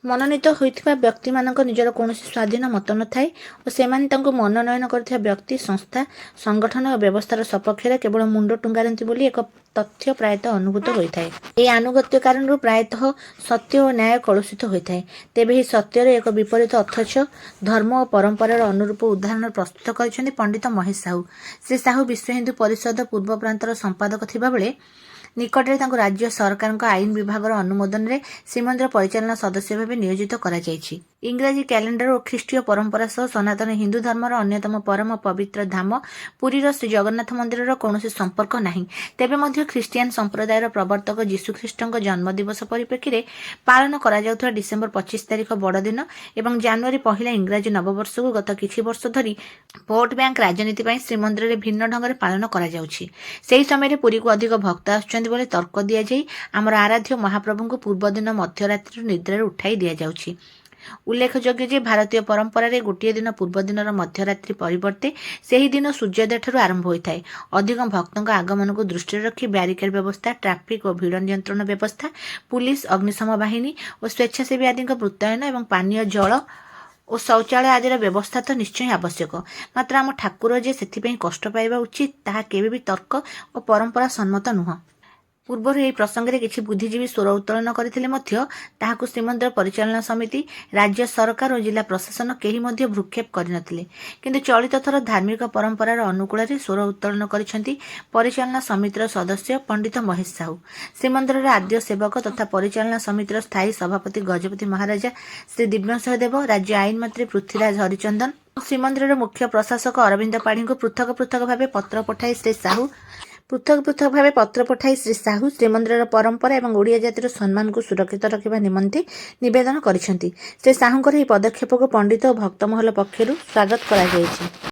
मनोनीत होइथिबा व्यक्ति मानक निजर कौनसी स्वाधीन मत न थाए और सेमाने तांको मनोनयन करथिबा व्यक्ति संस्था संगठन और व्यवस्थार सपक्षरे केवल मुंड टुंगारंती बोली एक तथ्य प्रायतः अनुभूत होइथाए। ए आनुगत्य कारण प्रायतः सत्य और न्याय कलुषित होइथाए। तेबे ही सत्यर एक विपरीत अथच धर्म और परंपरार अनुरूप उदाहरण प्रस्तुत करिसेंती पंडित महेश साहू। श्री साहू विश्व हिंदू परिषद पूर्व प्रांतर संपादक थिबा बेले निकटरे तांको राज्य सरकार आईन विभाग अनुमोदन रे श्रीमंदिर परिचालना सदस्य भाव नियोजित करा जायछि। इंग्राजी कैलेंडर और ख्रीष्टीय परंपरा सह सनातन हिंदू धर्मर अन्यतम परम पवित्र धाम पुरीर श्री जगन्नाथ मंदिर कौन संपर्क नहीं। तेबे मध्य ख्रीष्टियान संप्रदायर प्रवर्तक जीशुख्रीष्टଙ୍କ जन्म दिवस परिप्रेक्षी रे पालन करा जाउथवा डिसेंबर 25 तारिख बड़दिन एवं जनवरी पहला इंग्राजी नववर्ष को गत किछि वर्ष धरी भोट बैंक राजनीति ପାଇଁ ଶ୍ରୀମନ୍ଦିର ରେ ଭିନ୍ନ ଢଙ୍ଗରେ ପାଳନ କରାଯାଉଛି। ସେହି ସମୟରେ ପୁରୀକୁ ଅଧିକ ଭକ୍ତ ଆସୁଛନ୍ତି ବୋଲି ତର୍କ ଦିଆଯାଇ ଆମର ଆରାଧ୍ୟ ମହାପ୍ରଭୁଙ୍କୁ ପୂର୍ବଦିନ ମଧ୍ୟରାତ୍ରିରୁ ନିଦ୍ରାରେ ଉଠାଇ ଦିଆଯାଉଛି। उल्लेखयोग्य जे भारतीय परंपरा रे गोटे दिन पूर्व दिन मध्यरात्रि परिवर्ते सही दिन सूर्योदय ठारू आरंभ होता है। अधिक भक्तों आगमन को दृष्टि रखी ब्यारिकेड व्यवस्था ट्राफिक और भिड़ नियंत्रण व्यवस्था पुलिस अग्निशम बाहिनी और स्वेच्छासेवी आदि मुतयन और पानीय जल और शौचालय आदि व्यवस्था तो निश्चय आवश्यक। मात्र आम ठाकुर जे से कष्ट पाइबा उचित ताहा केबे भी तर्क और परंपरा सम्मत नुह। पूर्वर यह प्रसंग में किसी बुद्धिजीवी स्वर उत्तोलन करथिले मध्य ताहाकु श्रीमंदिर परिचालना समिति राज्य सरकार और जिला प्रशासन केही मध्य भ्रूक्षेप करनथिले। किंतु चलित थर धार्मिक परंपरार अनुकूल स्वर उत्तोलन करिसेंती परिचालना समितिर सदस्य पंडित महेश साहू। श्रीमंदिर आद्य सेवक तथा परिचालना समितिर स्थायी सभापति गजपति महाराजा श्री दिव्यसिंह देव, राज्य आईन मंत्री पृथ्वीराज हरिचंदन, श्रीमंदिर मुख्य प्रशासक अरविंद पाढ़ी को पृथक पृथक भाव पत्र पठाई श्री साहू श्रीमंदिर परंपरा और ओडिया जातिर सम्मान को सुरक्षित रखा निमंते निवेदन करिसेंती। श्री साहूंकर यह पदक्षेप को पंडित और भक्तमहल पक्षरु स्वागत करा जायछि।